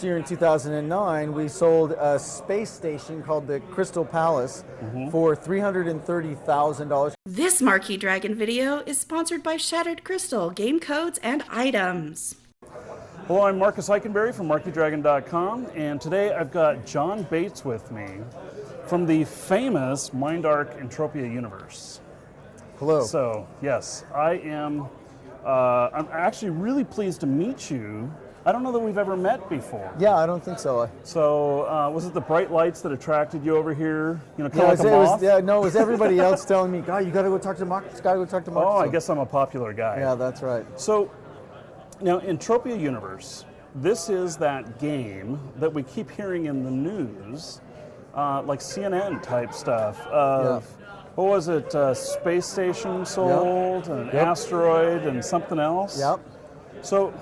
last year in 2009, we sold a space station called the Crystal Palace for $330,000. This Marquee Dragon video is sponsored by Shattered Crystal, game codes, and items. Hello, I'm Marcus Eichenberry from MarqueeDragon.com, and today I've got John Bates with me from the famous MindArc Entropia Universe. Hello. So, yes, I'm actually really pleased to meet you. I don't know that we've ever met before. Yeah, I don't think so. So, was it the bright lights that attracted you over here? You know, kind Yeah, of like a moth? no, it was everybody else telling me, God, you got to go talk to Marcus. Got to go talk to Marcus. Oh, I guess I'm a popular guy. Yeah, that's right. So, now Entropia Universe, this is that game that we keep hearing in the news, like CNN type stuff of, what was it, space station sold, an asteroid, and something else? Yep. So,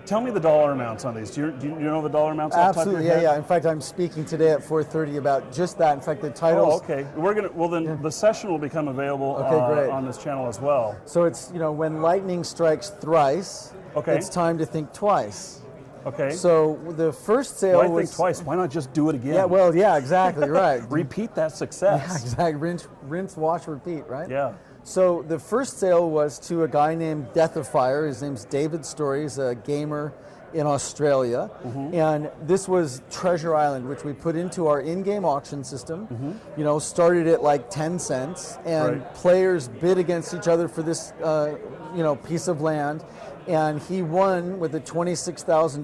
tell me the dollar amounts on these. Do you know the dollar amounts off the top of your Absolutely, head? yeah. In fact, I'm speaking today at 4:30 about just that. In fact, the titles. Oh, okay. Well, then the session will become available great. on this channel as well. So it's, when lightning strikes thrice, Okay. it's time to think twice. Okay. So the first sale Why was... think twice? Why not just do it again? Yeah, well, yeah, exactly, right. Repeat that success. Yeah, exactly. Rinse, wash, repeat, right? Yeah. So the first sale was to a guy named Death of Fire. His name's David Story. He's a gamer in Australia. And this was Treasure Island, which we put into our in-game auction system. Started at like 10 cents. And players bid against each other for this piece of land. And he won with a $26,000,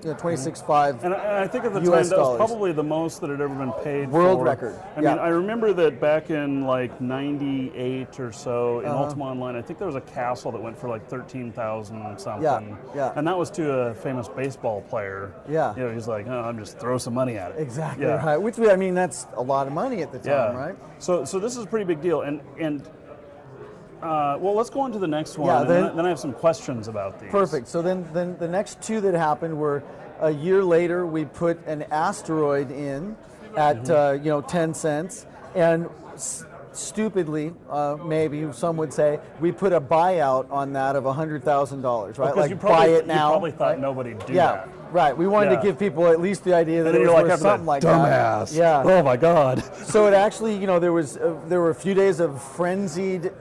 26.5. And I think at the US time that was dollars. probably the most that had ever been paid. World for. record. I mean, I remember that back in like '98 or so in Ultima Online, I think there was a castle that went for like 13,000 something. Yeah. And that was to a famous baseball player. Yeah. He's like, oh, I'm just throw some money at it. Exactly, right. Which, I mean, that's a lot of money at the time, right? So this is a pretty big deal. Well, let's go on to the next one. Yeah, then I have some questions about these. Perfect. So then the next two that happened were a year later. We put an asteroid in at 10 cents, and stupidly, maybe some would say, we put a buyout on that of $100,000. Right, like buy it now. You probably thought nobody'd do that. Right. We wanted to give people at least the idea that and it was worth something like dumbass. that. Yeah. Oh my God. So it actually, there were a few days of frenzied,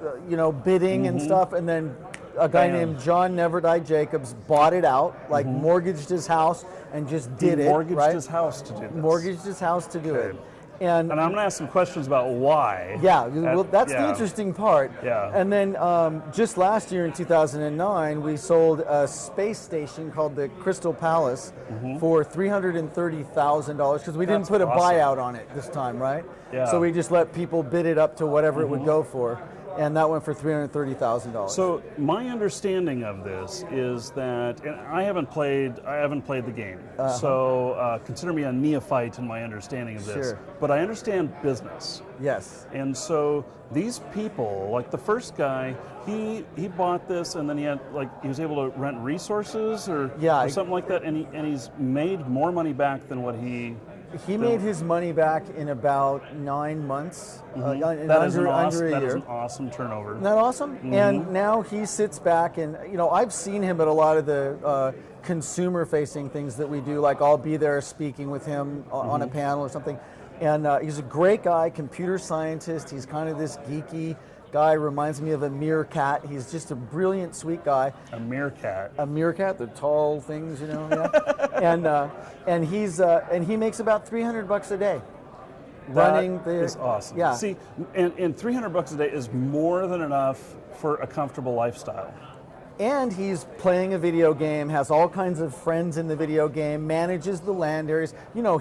bidding and stuff, and then a guy named John Never Die Jacobs bought it out, mortgaged his house, and just did it. Mortgaged his house to do this. Mortgaged his house to do it. And I'm going to ask some questions about why. Yeah, well, that's the interesting part. Yeah. And then just last year in 2009, we sold a space station called the Crystal Palace for $330,000 because we didn't put a buyout on it this time, right? Yeah. So we just let people bid it up to whatever it would go for. And that went for $330,000. So my understanding of this is that, and I haven't played the game, so consider me a neophyte in my understanding of this. Sure. But I understand business. Yes. And so these people, like the first guy, he bought this, and then he was able to rent resources or something like that, and he's made more money back than what he. He made his money back in about 9 months, under a year. That is an awesome turnover. Isn't that awesome? And now he sits back and, I've seen him at a lot of the consumer-facing things that we do, like I'll be there speaking with him on a panel or something. And he's a great guy, computer scientist. He's kind of this geeky guy, reminds me of a meerkat. He's just a brilliant, sweet guy. A meerkat. A meerkat, the tall things, and he makes about $300 a day. That is awesome. Yeah. See, and $300 a day is more than enough for a comfortable lifestyle. And he's playing a video game, has all kinds of friends in the video game, manages the land areas.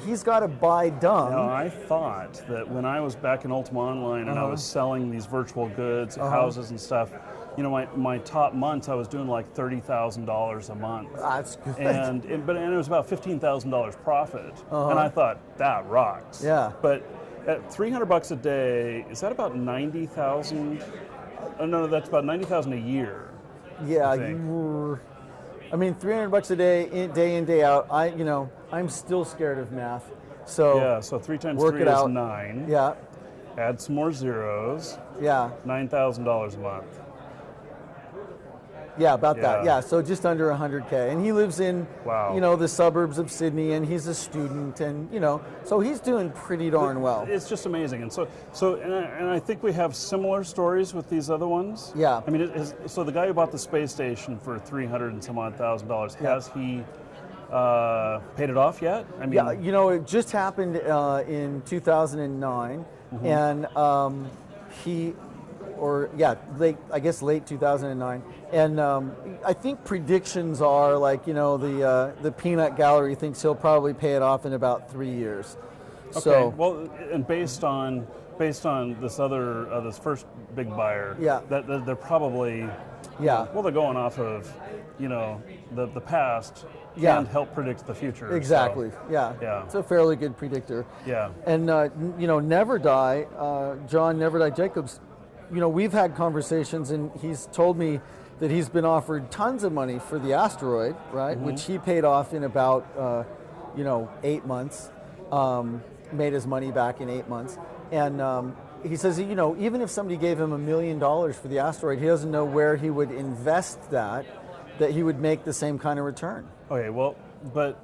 He's got to buy dumb. Now, I thought that when I was back in Ultima Online and I was selling these virtual goods, houses and stuff, my top months I was doing like $30,000 a month. That's good. And it was about $15,000 profit. And I thought, that rocks. Yeah. But at $300 a day, is that about 90,000? Oh, no, that's about 90,000 a year. Yeah, $300 a day, day in, day out. I'm still scared of math. So yeah, so 3 times work 3 it is out. 9. Yeah. Add some more zeros. Yeah. $9,000 a month. Yeah, about that. Yeah. Yeah, so just under 100K, and he lives in, Wow. the suburbs of Sydney, and he's a student, and so he's doing pretty darn well. It's just amazing, and and I think we have similar stories with these other ones. Yeah. I mean, so the guy who bought the space station for $300 and some odd $1,000, has he paid it off yet? I mean, Yeah, it just happened in 2009, and late 2009, and I think predictions are like, the peanut gallery thinks he'll probably pay it off in about 3 years. okay. So Well, and based on this other this first big buyer, Yeah. that they're probably yeah, well, they're going off of the past Yeah. can't help predict the future. so, exactly. Yeah, Yeah. it's a fairly good predictor. yeah. And Never Die, John Never Die Jacobs. We've had conversations, and he's told me that he's been offered tons of money for the asteroid, right? Which he paid off in about 8 months. Made his money back in 8 months, and he says, even if somebody gave him $1 million for the asteroid, he doesn't know where he would invest that he would make the same kind of return. Okay, well, but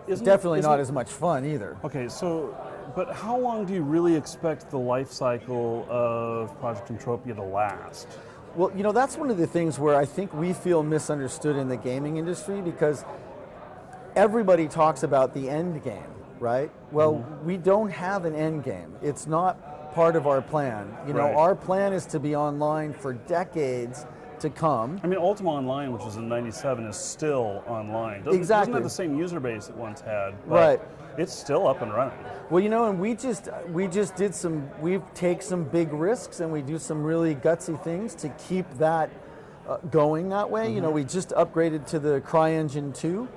Definitely isn't not as much fun either. Okay, so, but how long do you really expect the life cycle of Project Entropia to last? Well, that's one of the things where I think we feel misunderstood in the gaming industry, because everybody talks about the end game, right? Well, we don't have an end game. It's not part of our plan. Right. Our plan is to be online for decades to come. I mean, Ultima Online, which was in '97, is still online. Doesn't Exactly. have the same user base it once had, but Right. it's still up and running. Well, and we just we take some big risks, and we do some really gutsy things to keep that going that way. We just upgraded to the CryEngine 2,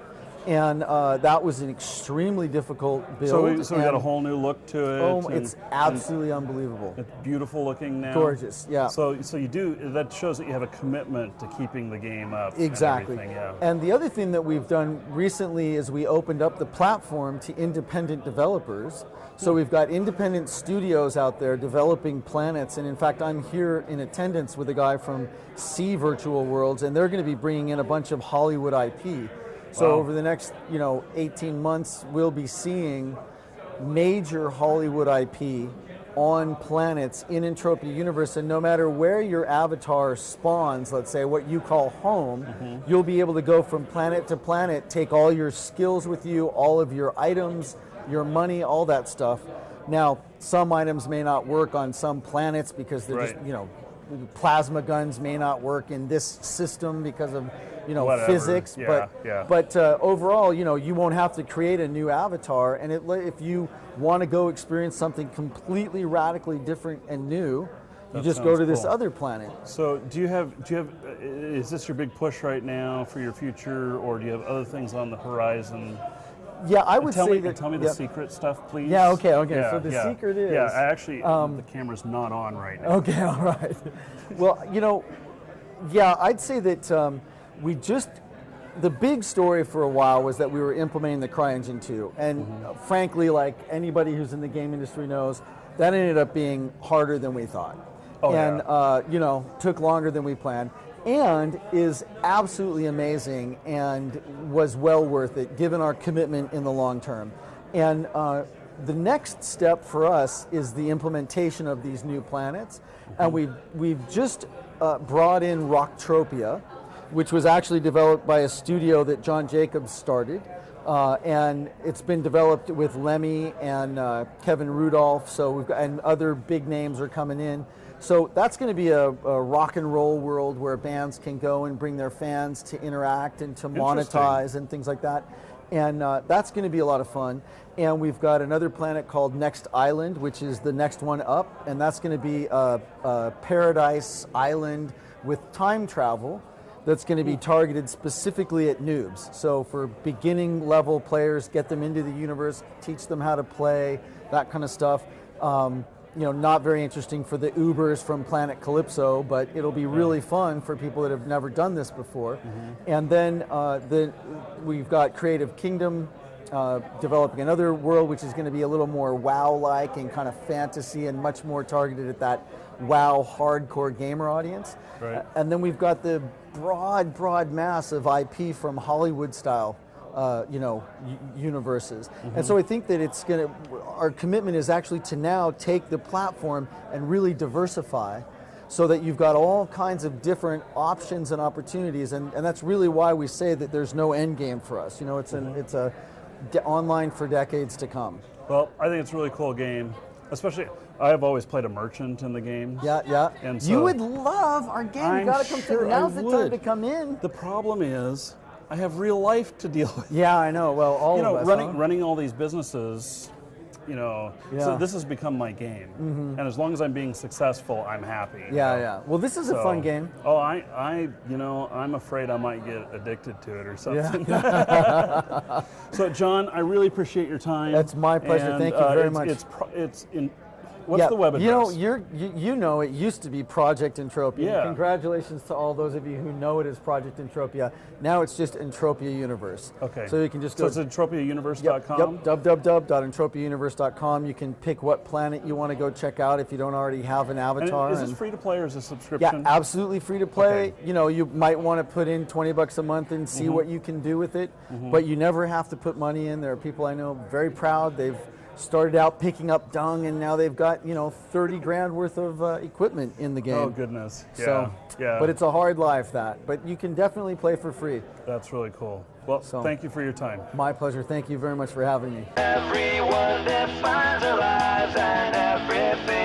and that was an extremely difficult build. So we got a whole new look to it. Oh, and it's absolutely unbelievable. it's beautiful looking now. Gorgeous, yeah. So you do, that shows that you have a commitment to keeping the game up. Exactly. And everything, yeah. And the other thing that we've done recently is we opened up the platform to independent developers. So we've got independent studios out there developing planets. And in fact, I'm here in attendance with a guy from C Virtual Worlds, and they're going to be bringing in a bunch of Hollywood IP. So Wow. over the next, 18 months, we'll be seeing major Hollywood IP on planets in Entropia Universe, and no matter where your avatar spawns, let's say what you call home, you'll be able to go from planet to planet, take all your skills with you, all of your items, your money, all that stuff. Now, some items may not work on some planets because they're Right. just, plasma guns may not work in this system because of, Whatever. physics, Yeah, but overall, you won't have to create a new avatar, and if you want to go experience something completely radically different and new, you just go sounds to this cool. other planet. So do you have is this your big push right now for your future, or do you have other things on the horizon? Yeah, I would Tell say me, that. tell me the secret stuff, please. Yeah, okay. Yeah, So the secret is. Yeah, I actually, the camera's not on right now. Okay, all right. Well, I'd say that the big story for a while was that we were implementing the CryEngine 2. And frankly, like anybody who's in the game industry knows, that ended up being harder than we thought. Oh, And, yeah. took longer than we planned, and is absolutely amazing and was well worth it given our commitment in the long term. And the next step for us is the implementation of these new planets. And we've just brought in Rocktropia, which was actually developed by a studio that John Jacobs started. And it's been developed with Lemmy and Kevin Rudolph, and other big names are coming in. So that's going to be a rock and roll world where bands can go and bring their fans to interact and to monetize and things like that. And that's going to be a lot of fun. And we've got another planet called Next Island, which is the next one up. And that's going to be a paradise island with time travel that's going to be targeted specifically at noobs. So for beginning level players, get them into the universe, teach them how to play, that kind of stuff. Not very interesting for the Ubers from Planet Calypso, but it'll be really fun for people that have never done this before. And then we've got Creative Kingdom developing another world, which is going to be a little more WoW-like and kind of fantasy and much more targeted at that WoW hardcore gamer audience. Right. And then we've got the broad mass of IP from Hollywood style, universes. And so I think that our commitment is actually to now take the platform and really diversify, so that you've got all kinds of different options and opportunities, and that's really why we say that there's no end game for us. It's online for decades to come. Well, I think it's a really cool game, especially I've always played a merchant in the game. Yeah. And so you would love our game. I'm You got to come sure Now's I the time would. to come in. The problem is I have real life to deal with. Yeah, I know. Well, all of us. running all these businesses, so this has become my game. And as long as I'm being successful, I'm happy. Yeah. Well, this is a fun game. Oh, I'm afraid I might get addicted to it or something. Yeah. So, John, I really appreciate your time. That's my pleasure. And, Thank you very much. What's the web address? It used to be Project Entropia. Yeah. Congratulations to all those of you who know it as Project Entropia. Now it's just Entropia Universe. Okay. So you can just So go. it's entropiauniverse.com? Yep. www.entropiauniverse.com. You can pick what planet you want to go check out if you don't already have an avatar. And is this free to play or is it a subscription? Yeah, absolutely free to play. Okay. You might want to put in $20 a month and see what you can do with it, but you never have to put money in. There are people I know very proud. They've started out picking up dung, and now they've got 30 grand worth of equipment in the game. Oh goodness. Yeah. So, yeah. But it's a hard life, but you can definitely play for free. That's really cool. Well, thank you for your time. My pleasure. Thank you very much for having me. Everyone defines their lives and everything